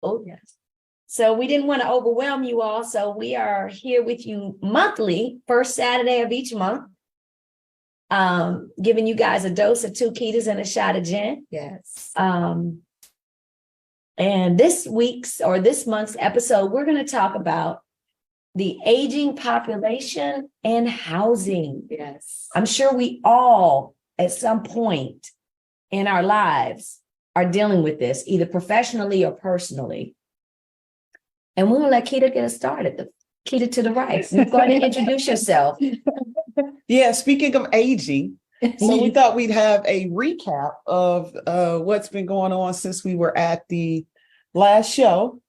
Oh, yes. So we didn't want to overwhelm you all. So we are here with you monthly, first Saturday of each month. Giving you guys a dose of 2 ketas and a shot of gin. Yes. And this month's episode, we're going to talk about the aging population and housing. Yes. I'm sure we all, at some point in our lives, are dealing with this, either professionally or personally. And we're going to let Kita get us started. Kita to the right. Go ahead and introduce yourself. Yeah, speaking of aging, so we thought we'd have a recap of what's been going on since we were at the last show.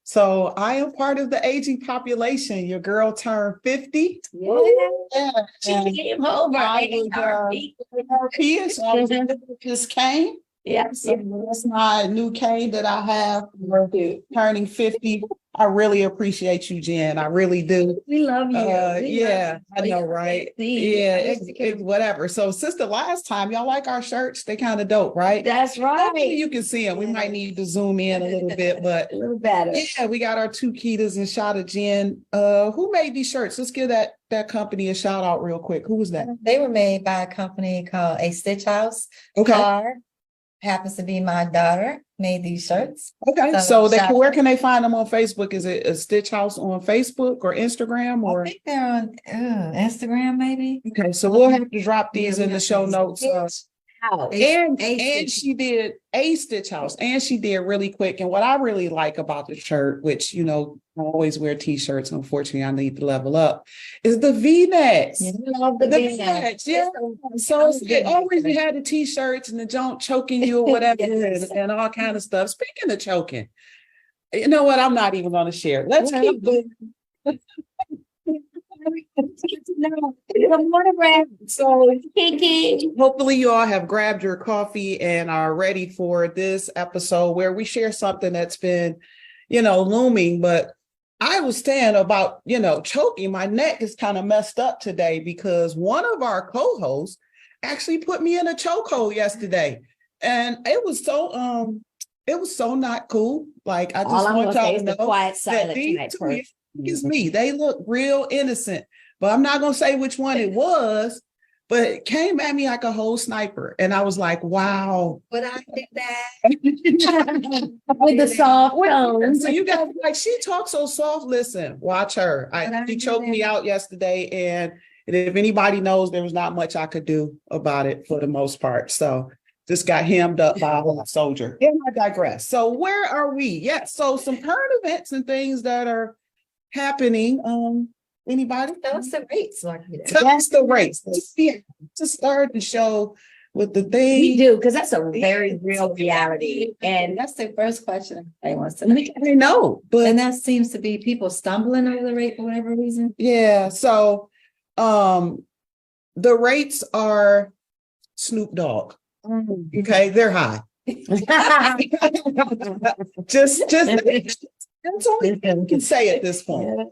So I am part of the aging population. Your girl turned 50. Yeah. She came over. Just came. Yes. So that's my new cane that I have for turning 50. I really appreciate you, Jen. I really do. We love you. I know, right? Yeah, it's whatever. So since the last time, y'all like our shirts? They kind of dope, right? That's right. You can see them. We might need to zoom in a little bit, but a little better. Yeah, we got our 2 ketas and shot of gin. Who made these shirts? Let's give that company a shout out real quick. Who was that? They were made by a company called A Stitch House. Okay. Happens to be my daughter made these shirts. Okay, so where can they find them on Facebook? Is it a Stitch House on Facebook or Instagram? Or I think they're on Instagram, maybe. Okay, so we'll have to drop these in the show notes. And she did a Stitch House, and she did really quick. And what I really like about the shirt, which I always wear t-shirts, unfortunately I need to level up, is the V-necks. I love the V-necks. Yeah. So it always had the t-shirts and the junk choking you or whatever and all kind of stuff. Speaking of choking, you know what? I'm not even going to share. Let's keep going. So hopefully you all have grabbed your coffee and are ready for this episode where we share something that's been, looming. But I was saying about, choking. My neck is kind of messed up today because one of our co-hosts actually put me in a chokehold yesterday. And it was so not cool. Like, I just want y'all to know quiet, silent that these two, it's me. They look real innocent, but I'm not going to say which one it was, but it came at me like a whole sniper. And I was like, wow. But I did that. With the soft tone. So you guys, like, she talks so soft. Listen, watch her. She choked me out yesterday. And if anybody knows, there was not much I could do about it for the most part. So just got hemmed up by a whole soldier. And I digress. So where are we? Yeah. So some current events and things that are happening. Anybody? Tell us the rates, Markita. Tell us the rates. To start the show with the thing. We do, because that's a very real reality. And that's the first question I wants to make. I know, but and that seems to be people stumbling over the rate for whatever reason. Yeah. So the rates are Snoop Dogg. Okay, they're high. just that's all we can say at this point.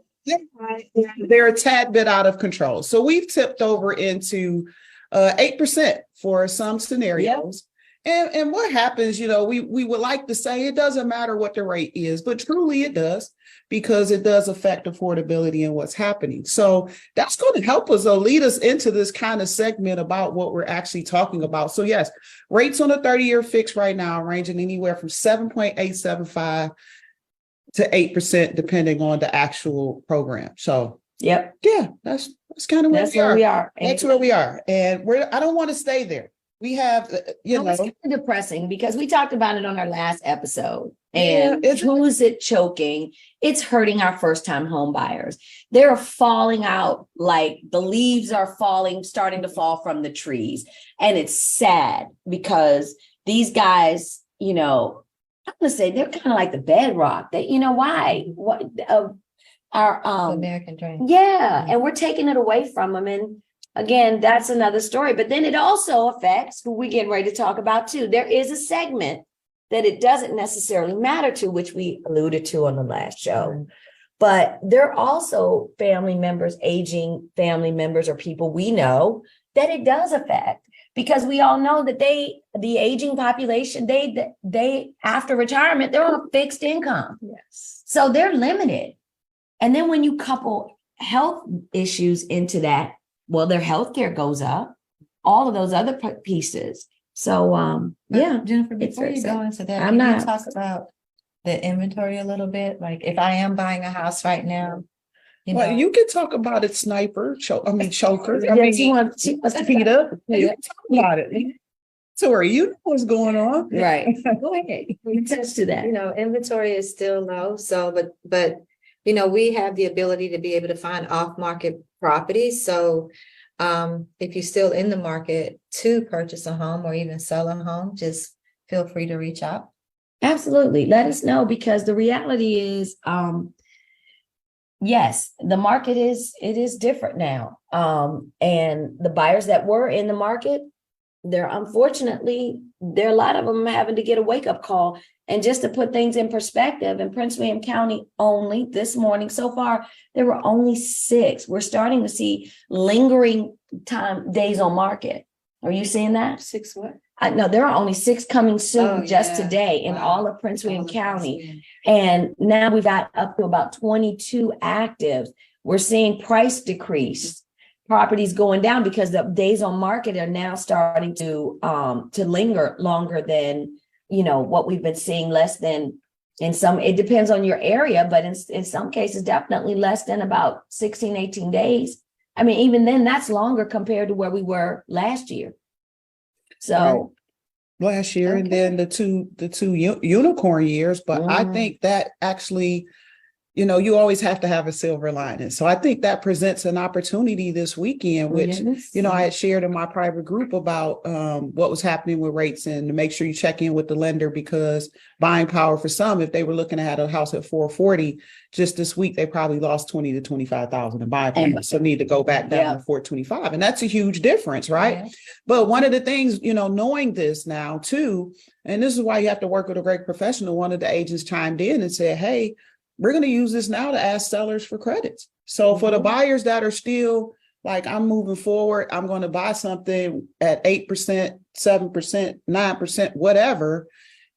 They're a tad bit out of control. So we've tipped over into 8% for some scenarios. Yep. And what happens, we would like to say it doesn't matter what the rate is, but truly it does, because it does affect affordability and what's happening. So that's going to help us, lead us into this kind of segment about what we're actually talking about. So yes, rates on a 30-year fix right now ranging anywhere from 7.875 to 8%, depending on the actual program. So yep. Yeah, that's kind of where we are. That's where we are. And I don't want to stay there. We have, it's kind of depressing because we talked about it on our last episode. And who's it choking? It's hurting our first-time home buyers. They're falling out, like the leaves are starting to fall from the trees. And it's sad because these guys, I'm going to say they're kind of like the bedrock. That, why? Our American dream. Yeah. And we're taking it away from them. And again, that's another story. But then it also affects who we're getting ready to talk about too. There is a segment that it doesn't necessarily matter to, which we alluded to on the last show. But there are also family members, aging family members or people we know that it does affect. because we all know that the aging population, they after retirement, they're on a fixed income. Yes. So they're limited. And then when you couple health issues into that, well, their health care goes up, all of those other pieces. So, yeah. Jennifer, It's before very you sad. go into that, I'm can you not- talk about the inventory a little bit? Like if I am buying a house right now, Well, you can talk about it, choker. She wants to Peter. You can talk about it. Tori, you know what's going on. Right. Go ahead. Attest to that. Inventory is still low. So, but, we have the ability to be able to find off-market properties. So, if you're still in the market to purchase a home or even sell a home, just feel free to reach out. Absolutely. Let us know, because the reality is, yes, the market is different now. And the buyers that were in the market, there are a lot of them having to get a wake-up call. And just to put things in perspective, in Prince William County only this morning, so far, there were only 6. We're starting to see lingering days on market. Are you seeing that? 6 what? No, there are only 6 coming soon, Oh, just yeah. today in Wow. all of Prince William All of County. us, And now we've got up to about 22 actives. We're seeing price decrease, properties going down because the days on market are now starting to linger longer than, what we've been seeing, less than it depends on your area, but in some cases, definitely less than about 16, 18 days. I mean, even then that's longer compared to where we were last year. So Last year, and then the two unicorn years. But I think that actually, you always have to have a silver lining. So I think that presents an opportunity this weekend, which, yes. I had shared in my private group about what was happening with rates, and to make sure you check in with the lender, because buying power for some, if they were looking at a house at 440, just this week, they probably lost 20 to 25,000 in buying power. So need to go back down to 425. And that's a huge difference, right? Yeah. But one of the things, knowing this now too, and this is why you have to work with a great professional, one of the agents chimed in and said, hey, we're going to use this now to ask sellers for credits. So for the buyers that are still like, I'm moving forward, I'm going to buy something at 8%, 7%, 9%, whatever,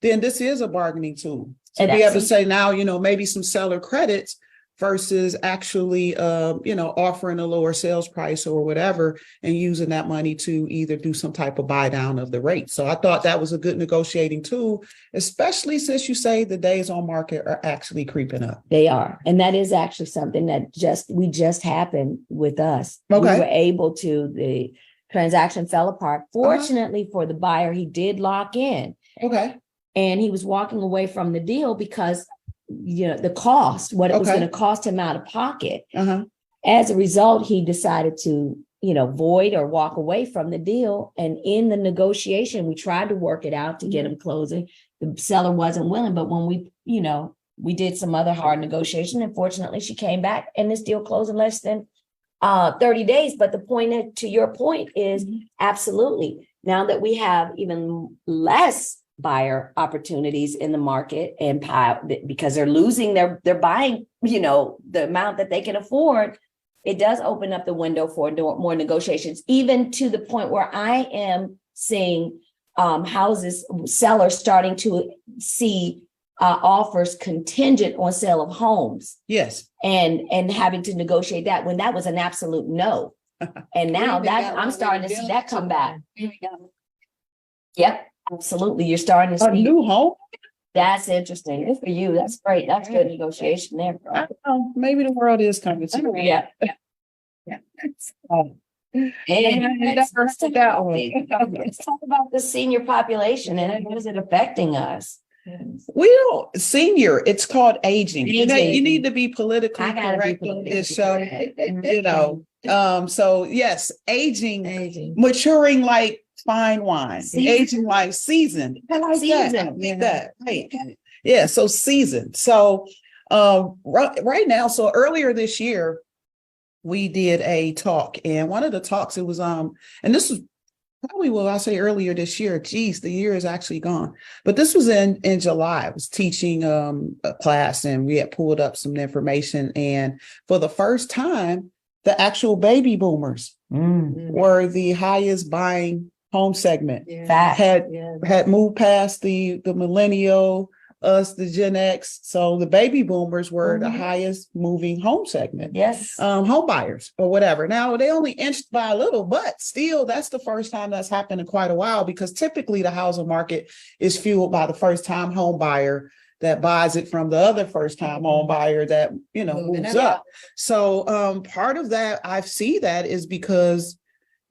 then this is a bargaining tool. To be able to say now, maybe some seller credits versus actually, offering a lower sales price or whatever, and using that money to either do some type of buy down of the rate. So I thought that was a good negotiating tool, especially since you say the days on market are actually creeping up. They are. And that is actually something that just happened with us. Okay. We were able to, the transaction fell apart. Fortunately for the buyer, he did lock in. Okay. And he was walking away from the deal because the cost, what it was going to cost him out of pocket. As a result, he decided to, void or walk away from the deal. And in the negotiation, we tried to work it out to get him closing. The seller wasn't willing, but when we did some other hard negotiation, and fortunately she came back and this deal closed in less than 30 days. But the point, to your point, is absolutely, now that we have even less buyer opportunities in the market, and because they're losing they're buying, the amount that they can afford, it does open up the window for more negotiations, even to the point where I am seeing sellers starting to see offers contingent on sale of homes. Yes. And having to negotiate that when that was an absolute no. And now that I'm starting to see that come back. Yep. Absolutely. You're starting to see a new home. That's interesting. Good for you. That's great. That's good negotiation there. Maybe the world is coming to you. Yeah. Let's talk about the senior population and how is it affecting us? We don't senior. It's called aging. You need to be politically I gotta correct be on politically this show. correct. So yes, aging, maturing like fine wine, aging like seasoned. I like Seasoned. that. Right. Yeah. So seasoned. So right now, so earlier this year, we did a talk, and one of the talks, it was and this was probably what I say earlier this year. Geez, the year is actually gone. But this was in July. I was teaching a class, and we had pulled up some information, and for the first time, the actual baby boomers were the highest buying home segment. Yeah. Fact. Had moved past the millennial, us, the Gen X. So the baby boomers were the highest moving home segment. Yes. Home buyers or whatever. Now they only inched by a little, but still that's the first time that's happened in quite a while, because typically the housing market is fueled by the first time home buyer that buys it from the other first time home buyer that, moves up. So part of that, I see that is because,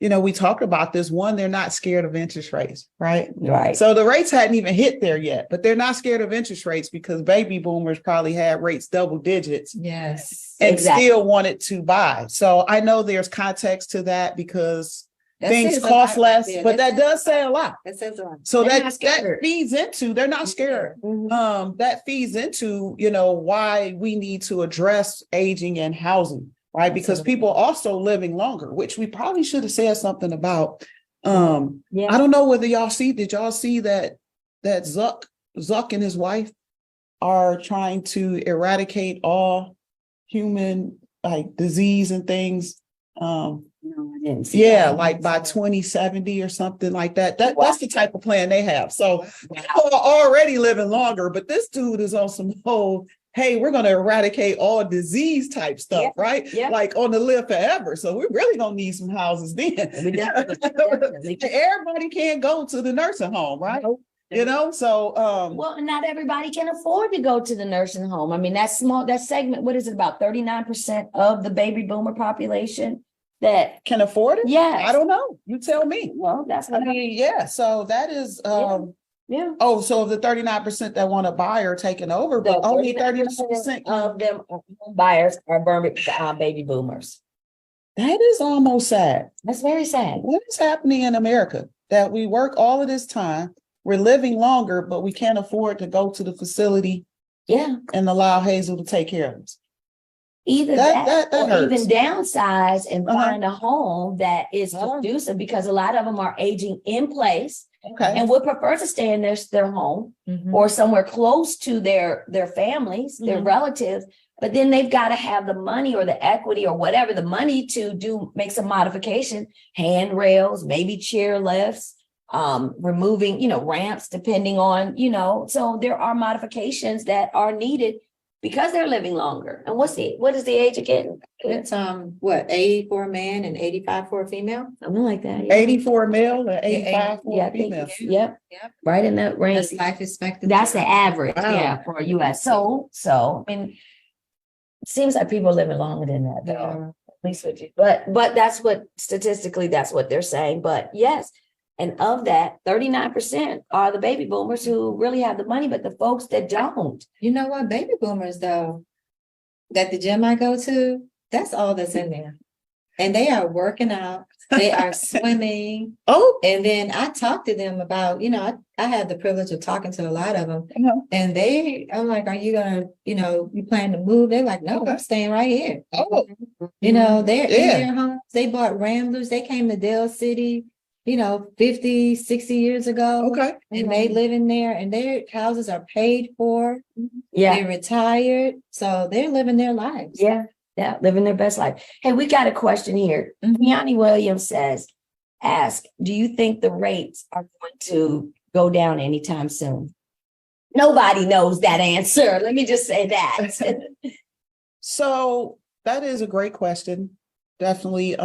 we talked about this. One, they're not scared of interest rates, right? Right. So the rates hadn't even hit there yet, but they're not scared of interest rates because baby boomers probably had rates double digits. Yes. And Exactly. still wanted to buy. So I know there's context to that because things says a cost lot less, right there. but that does say a lot. That says a lot. So They're not that scared. feeds into, they're not scared. That feeds into, why we need to address aging and housing, right? Because people also living longer, which we probably should have said something about. I don't know whether did y'all see that Zuck and his wife are trying to eradicate all human like disease and things. No, I didn't see that. Like by 2070 or something like that. That's the type of plan they have. So people are already living longer, but this dude is on some whole, hey, we're going to eradicate all disease type stuff, right? Yeah. Like on the live forever. So we really don't need some houses then. Definitely. Everybody can't go to the nursing home, right? Nope. So Well, not everybody can afford to go to the nursing home. I mean, that segment, what is it, about 39% of the baby boomer population that can afford it? Yes. I don't know. You tell me. Well, that's what So that is yeah. Oh, so of the 39% that want to buy are taken over, but only 39% of them buyers are baby boomers. That is almost sad. That's very sad. What is happening in America that we work all of this time, we're living longer, but we can't afford to go to the facility and allow Hazel to take care of us? Either that or hurts. even downsize and find a home that is conducive, because a lot of them are aging in place. Okay. And would prefer to stay in their home or somewhere close to their families, their relatives, but then they've got to have the money or the equity or whatever, the money to make some modification, handrails, maybe chair lifts, removing, ramps, depending on, so there are modifications that are needed because they're living longer. And what is the age again? It's 80 for a man and 85 for a female? Something like that. 80 for a male and 85 for a I think, female. yep. Right in that range. That's life expectancy. That's the average, Wow. for US. So, I mean, it seems like people are living longer than that, though. At least with you. But that's statistically, that's what they're saying. But yes, and of that, 39% are the baby boomers who really have the money, but the folks that don't. You know what? Baby boomers, though, that the gym I go to, that's all that's in there. And they are working out. They are swimming. And then I talk to them about, I had the privilege of talking to a lot of them. And I'm like, are you going to, you plan to move? They're like, no, I'm staying right here. They're in their homes. They bought Ramblers. They came to Dale City, 50, 60 years ago. Okay. And they live in there and their houses are paid for. Yeah. They're retired. So they're living their lives. Yeah, living their best life. Hey, we got a question here. Yanni Williams ask, do you think the rates are going to go down anytime soon? Nobody knows that answer. Let me just say that. So that is a great question. Definitely.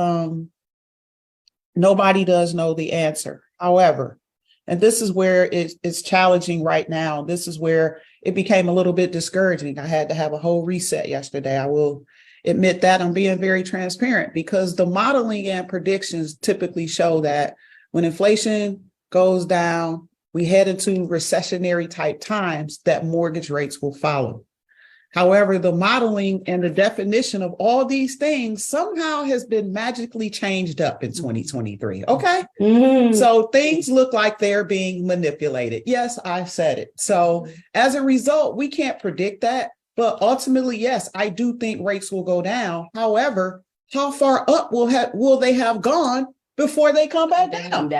Nobody does know the answer. However, and this is where it's challenging right now. This is where it became a little bit discouraging. I had to have a whole reset yesterday. I will admit that. I'm being very transparent because the modeling and predictions typically show that when inflation goes down, we head into recessionary type times that mortgage rates will follow. However, the modeling and the definition of all these things somehow has been magically changed up in 2023. Okay. So things look like they're being manipulated. Yes, I've said it. So as a result, we can't predict that. But ultimately, yes, I do think rates will go down. However, how far up will they have gone before they come back down?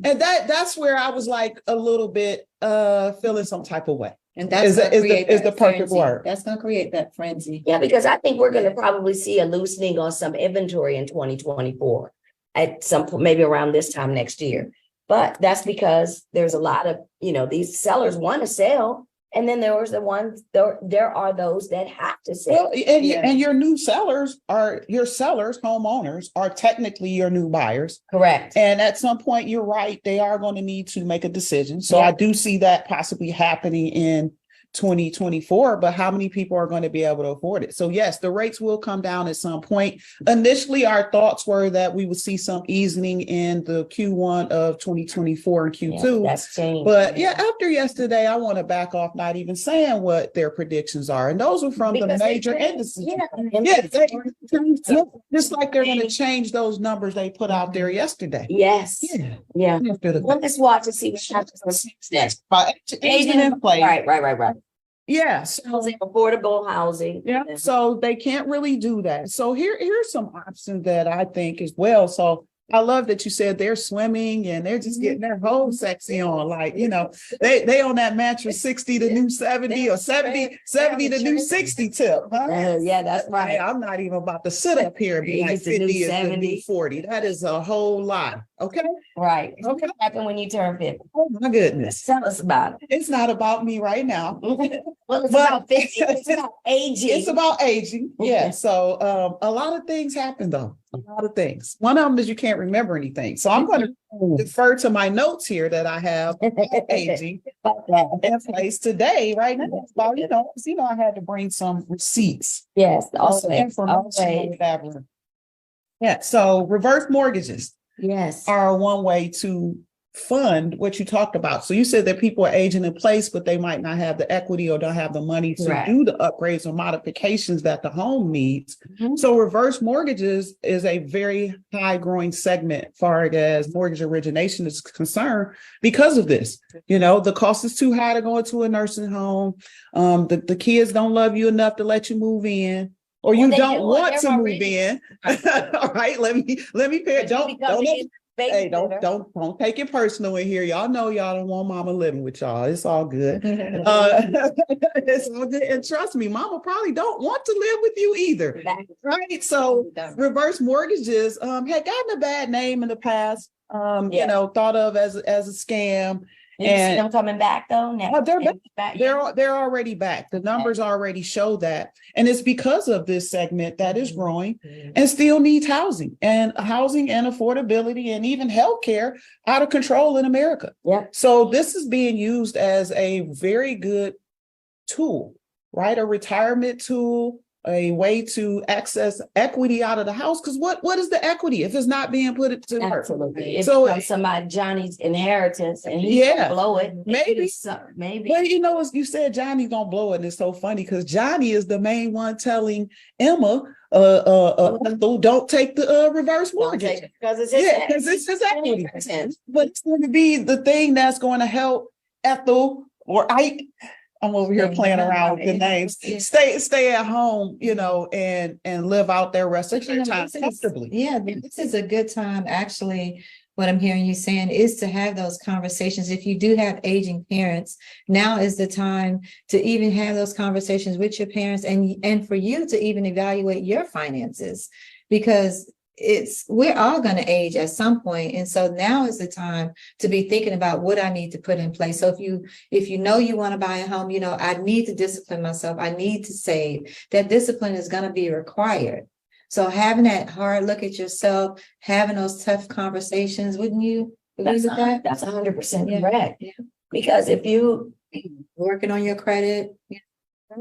And that's where I was like a little bit feeling some type of way. And that's is the perfect word. That's going to create that frenzy. Yeah, because I think we're going to probably see a loosening on some inventory in 2024 at some point, maybe around this time next year. But that's because there's a lot of, these sellers want to sell. And then there are those that have to sell. Well, and your new sellers homeowners are technically your new buyers. Correct. And at some point, you're right, they are going to need to make a decision. So Yeah. I do see that possibly happening in 2024, but how many people are going to be able to afford it? So yes, the rates will come down at some point. Initially, our thoughts were that we would see some easing in the Q1 of 2024 and Q2. That's changed. But yeah, after yesterday, I want to back off not even saying what their predictions are. And those are from the major indices. Yeah, just like they're going to change those numbers they put out there yesterday. Yes. Yeah. Well, let's watch and see what happens next. Aging in place. Right. Yes. Housing, affordable housing. Yeah. So they can't really do that. So here's some options that I think as well. So I love that you said they're swimming and they're just getting their whole sexy on. Like, they on that mattress 60 to new 70 or 70 to new 60 tip. Huh? Yeah, that's right. Hey, I'm not even about to sit up here and be like 50 is the new 40. That is a whole lot. Okay. Right. Okay. What happened when you turn 50? Oh my goodness. Tell us about it. It's not about me right now. Well, it's about 50. It's about aging. It's about aging. Yeah. So a lot of things happen though. A lot of things. One of them is you can't remember anything. So I'm going to defer to my notes here that I have aging in place today, right now. Well, I had to bring some receipts. Yes. Also information, whatever. Yeah. So reverse mortgages. Yes. Are one way to fund what you talked about. So you said that people are aging in place, but they might not have the equity or don't have the money to do the upgrades or modifications that the home needs. Mm-hmm. So reverse mortgages is a very high growing segment as far as mortgage origination is concerned because of this. The cost is too high to go into a nursing home. The kids don't love you enough to let you move in. Or you don't want to move in. All right. Let me pair. Don't take it personal in here. Y'all know y'all don't want mama living with y'all. It's all good. It's all good. And trust me, mama probably don't want to live with you either. Right. So reverse mortgages had gotten a bad name in the past. Thought of as a scam. And them coming back though now. They're back. They're already back. The numbers already show that. And it's because of this segment that is growing and still needs housing and affordability and even healthcare out of control in America. Yeah. So this is being used as a very good tool, right? A retirement tool, a way to access equity out of the house. Because what is the equity if it's not being put to work? Absolutely. If somebody Johnny's inheritance and he can blow it, maybe. But you said Johnny don't blow it. And it's so funny because Johnny is the main one telling Emma, don't take the reverse mortgage because it's his equity. But it's going to be the thing that's going to help Ethel or Ike. I'm over here playing around with the names. Stay at home, and live out their rest of their time comfortably. This is a good time. Actually, what I'm hearing you saying is to have those conversations. If you do have aging parents, now is the time to even have those conversations with your parents and for you to even evaluate your finances, because we're all going to age at some point. And so now is the time to be thinking about what I need to put in place. So if you know you want to buy a home, I need to discipline myself. I need to save. That discipline is going to be required. So having that hard look at yourself, having those tough conversations, wouldn't you agree with that? That's 100% correct. Yeah. Because if you working on your credit,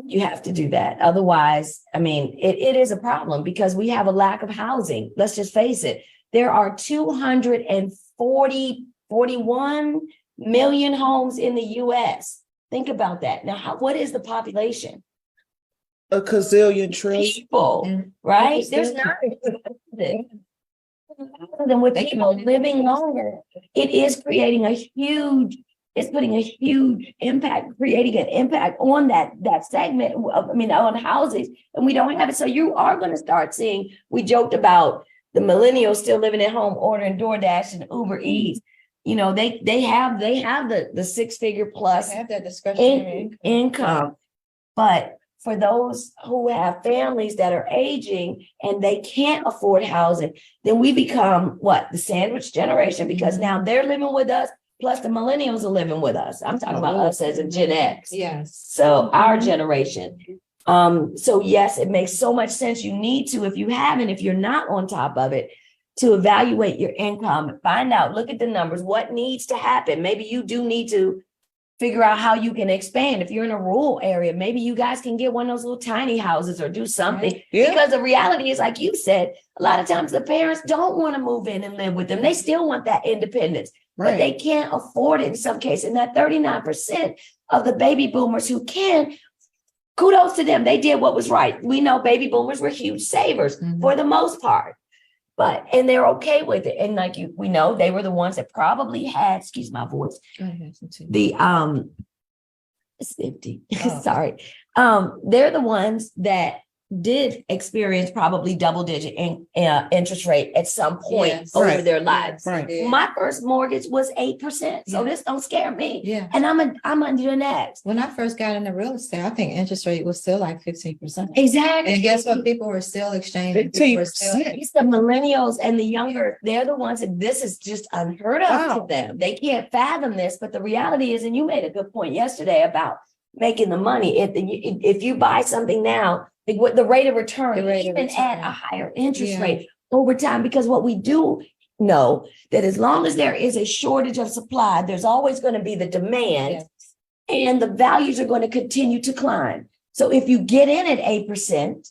you have to do that. Otherwise, it is a problem because we have a lack of housing. Let's just face it. There are 241 million homes in the U.S. Think about that. Now, what is the population? A gazillion trillion people, right? There's not. And with people living longer, it is creating it's putting a huge impact, creating an impact on that segment on houses, and we don't have it. So you are going to start seeing, we joked about the millennials still living at home, ordering DoorDash and Uber Eats. They have the 6-figure plus have that discretionary income, but for those who have families that are aging and they can't afford housing, then we become what? The sandwich generation, because now they're living with us, plus the millennials are living with us. I'm talking about us as a Gen X. Yes. So our generation. So yes, it makes so much sense. You need to, if you haven't, if you're not on top of it, to evaluate your income, find out, look at the numbers, what needs to happen. Maybe you do need to figure out how you can expand. If you're in a rural area, maybe you guys can get one of those little tiny houses or do something. Right. Yeah. Because the reality is, like you said, a lot of times the parents don't want to move in and live with them. They still want that independence, but they can't afford it in some cases. And that 39% of the baby boomers who can, kudos to them. They did what was right. We know baby boomers were huge savers for the most part. And they're okay with it. And like we know, they were the ones that probably had, excuse my voice, the it's empty. Sorry. They're the ones that did experience probably double-digit interest rate at some point over their lives. Right. My first mortgage was 8%. So this don't scare me. Yeah. And I'm under the next. When I first got into real estate, I think interest rate was still like 15%. Exactly. And guess what? People were still exchanging. 15%. It's the millennials and the younger, they're the ones that this is just unheard of to them. They can't fathom this, but the reality is, and you made a good point yesterday about making the money. If you buy something now, the rate of return, even at a higher interest rate over time, because what we do know that as long as there is a shortage of supply, there's always going to be the demand and the values are going to continue to climb. So if you get in at 8%,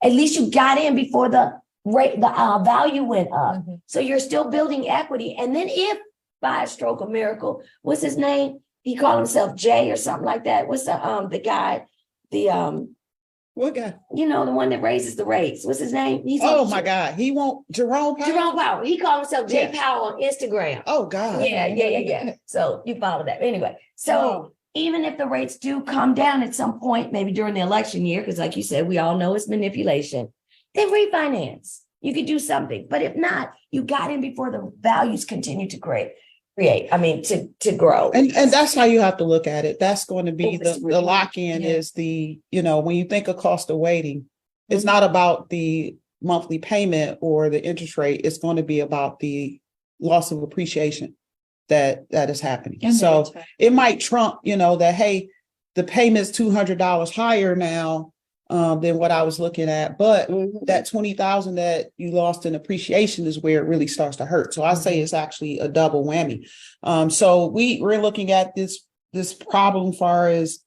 at least you got in before the rate, the value went up. So you're still building equity. And then if by a stroke of miracle, what's his name? He called himself Jay or something like that. What's the guy, what guy? You know, the one that raises the rates. What's his name? He's my God. He won't Jerome Powell? Jerome Powell. He called himself Jay Powell on Instagram. Oh God. Yeah. So you follow that. Anyway, so even if the rates do come down at some point, maybe during the election year, because like you said, we all know it's manipulation, then refinance. You could do something. But if not, you got in before the values continue to grow. And that's how you have to look at it. That's going to be the lock-in is when you think of cost of waiting, it's not about the monthly payment or the interest rate. It's going to be about the loss of appreciation that is happening. And so it might trump, that, hey, the payment's $200 higher now than what I was looking at, but that $20,000 that you lost in appreciation is where it really starts to hurt. So I say it's actually a double whammy. So we're looking at this problem as far as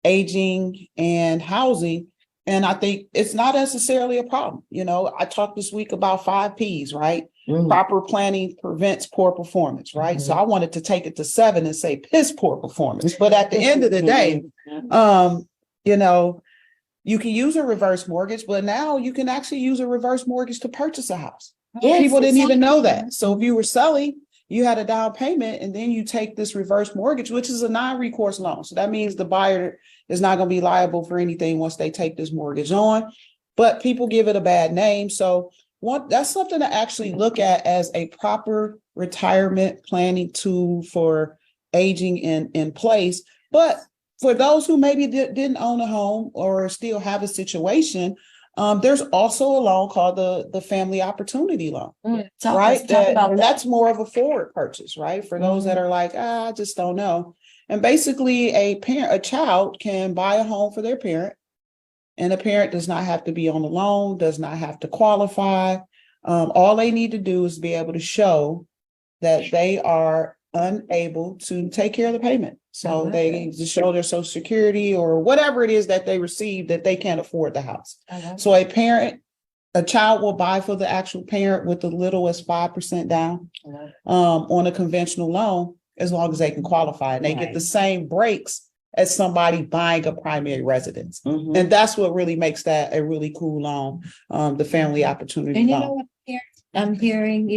aging and housing, and I think it's not necessarily a problem. I talked this week about 5 Ps, right? Proper planning prevents poor performance, right? So I wanted to take it to 7 and say piss poor performance, but at the end of the day, you can use a reverse mortgage, but now you can actually use a reverse mortgage to purchase a house. People didn't even know that. So if you were selling, you had a down payment and then you take this reverse mortgage, which is a non-recourse loan. So that means the buyer is not going to be liable for anything once they take this mortgage on, but people give it a bad name. So that's something to actually look at as a proper retirement planning tool for aging in place. But for those who maybe didn't own a home or still have a situation, there's also a loan called the Family Opportunity Loan, right? That's more of a forward purchase, right? For those that are like, I just don't know. And basically a child can buy a home for their parent, and a parent does not have to be on the loan, does not have to qualify. All they need to do is be able to show that they are unable to take care of the payment. So they just show their Social Security or whatever it is that they receive that they can't afford the house. So a child will buy for the actual parent with as little as 5% down on a conventional loan, as long as they can qualify. And they get the same breaks as somebody buying a primary residence. And that's what really makes that a really cool loan, the Family Opportunity Loan. Know what I'm hearing,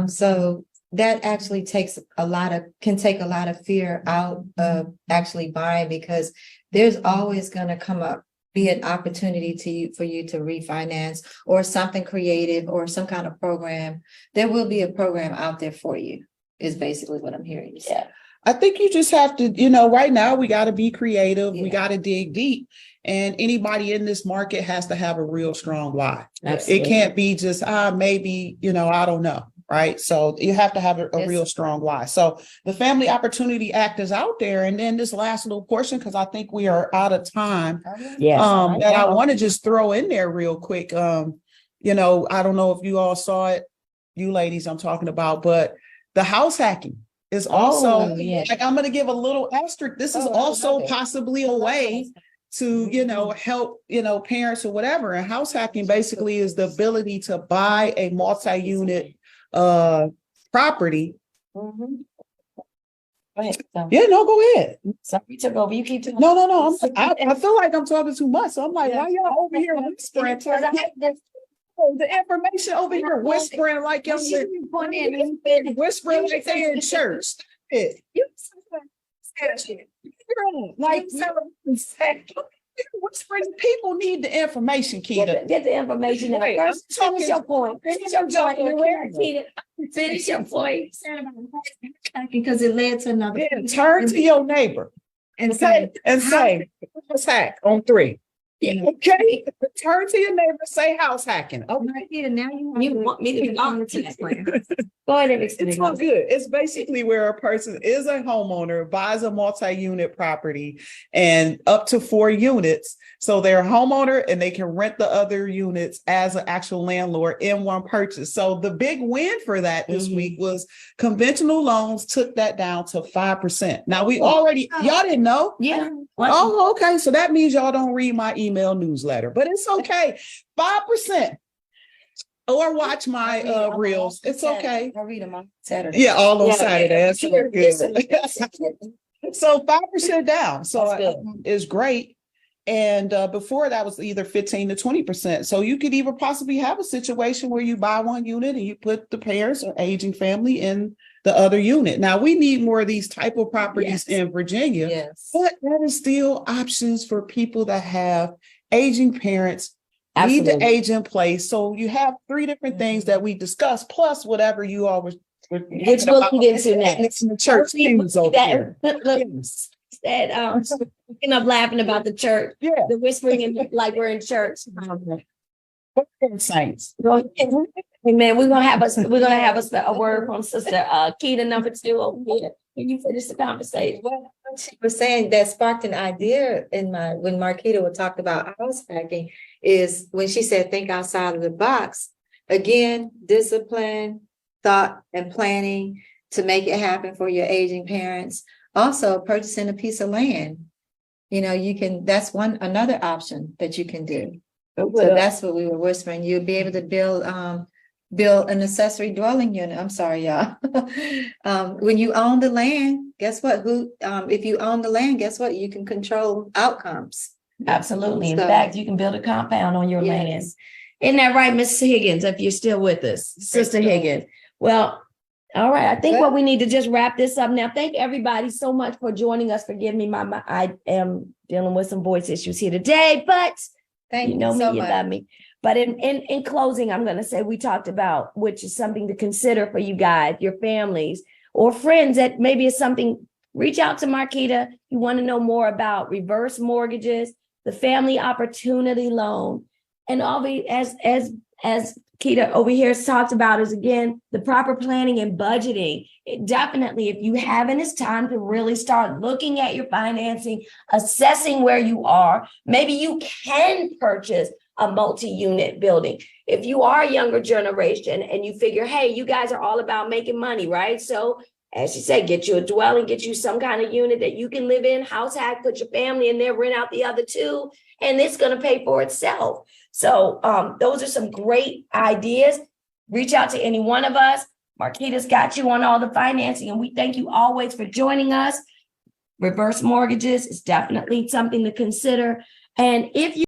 so that actually can take a lot of fear out of actually buying, because there's always going to be an opportunity for you to refinance or something creative or some kind of program. There will be a program out there for you, is basically what I'm hearing you say. I think you just have to, right now we got to be creative. We got to dig deep. And anybody in this market has to have a real strong why. Absolutely. It can't be just, maybe, I don't know. Right. So you have to have a real strong why. So the Family Opportunity Act is out there. And then this last little portion, because I think we are out of time, Yes. that I want to just throw in there real quick. I don't know if you all saw it, you ladies I'm talking about, but the house hacking is also, like, I'm going to give a little asterisk. This is also possibly a way to, help, parents or whatever. And house hacking basically is the ability to buy a multi-unit property. Mm-hmm. Yeah, no, go ahead. Sorry, took over. You keep talking. No. I feel like I'm talking too much. So I'm like, why y'all over here whispering? The information over here whispering like y'all whispering like they in church. Like whispering. People need the information, Keita. Get the information. Wait, First, finish your point. Finish your point. Keita, finish your point. Because it led to another. Yeah, turn to your neighbor And say, house hack on 3. Yeah. Okay. Turn to your neighbor, say house hacking. oh, right here, now you want me to belong to this plan. Go ahead and explain. It's not good. It's basically where a person is a homeowner, buys a multi-unit property and up to 4 units. So they're a homeowner and they can rent the other units as an actual landlord in one purchase. So the big win for that this week was conventional loans took that down to 5%. Now we already, y'all didn't know? Yeah. Oh, okay. So that means y'all don't read my email newsletter, but it's okay. 5%. Or watch my reels. It's okay. I read them on Saturday. Yeah, all on Saturday. That's good. So 5% down. So it's great. And before that was either 15 to 20%. So you could even possibly have a situation where you buy 1 unit and you put the parents or aging family in the other unit. Now we need more of these type of properties in Virginia, but that is still options for people that have aging parents. Need the age in place. So you have 3 different things that we discussed, plus whatever you all were which we'll get into next. In the church things over here. Said, speaking of laughing about the church, the whispering in, like we're in church. Saints. Amen. We're gonna have a word from Sister Keita number 2 over here. Can you finish the conversation? Well, she was saying that sparked an idea in when Markita would talk about house hacking is when she said think outside of the box. Again, discipline, thought, and planning to make it happen for your aging parents. Also, purchasing a piece of land. That's another option that you can do. So that's what we were whispering. You'll be able to build an accessory dwelling unit. I'm sorry, y'all. When you own the land, guess what? If you own the land, guess what? You can control outcomes. Absolutely. In fact, you can build a compound on your land. Isn't that right, Miss Higgins? If you're still with us, Sister Higgins. Well, all right. I think what we need to just wrap this up now. Thank everybody so much for joining us. Forgive me, I am dealing with some voice issues here today, but you know me, you love me. But in closing, I'm going to say we talked about, which is something to consider for you guys, your families or friends that maybe is something. Reach out to Markita. You want to know more about reverse mortgages, the Family Opportunity Loan, and all the as Keita over here has talked about is again the proper planning and budgeting. Definitely, if you haven't, it's time to really start looking at your financing, assessing where you are. Maybe you can purchase a multi-unit building. If you are a younger generation and you figure, hey, you guys are all about making money, right? So as you say, get you a dwelling, get you some kind of unit that you can live in, house hack, put your family in there, rent out the other 2, and it's going to pay for itself. So those are some great ideas. Reach out to any one of us. Markita's got you on all the financing, and we thank you always for joining us. Reverse mortgages is definitely something to consider. And if you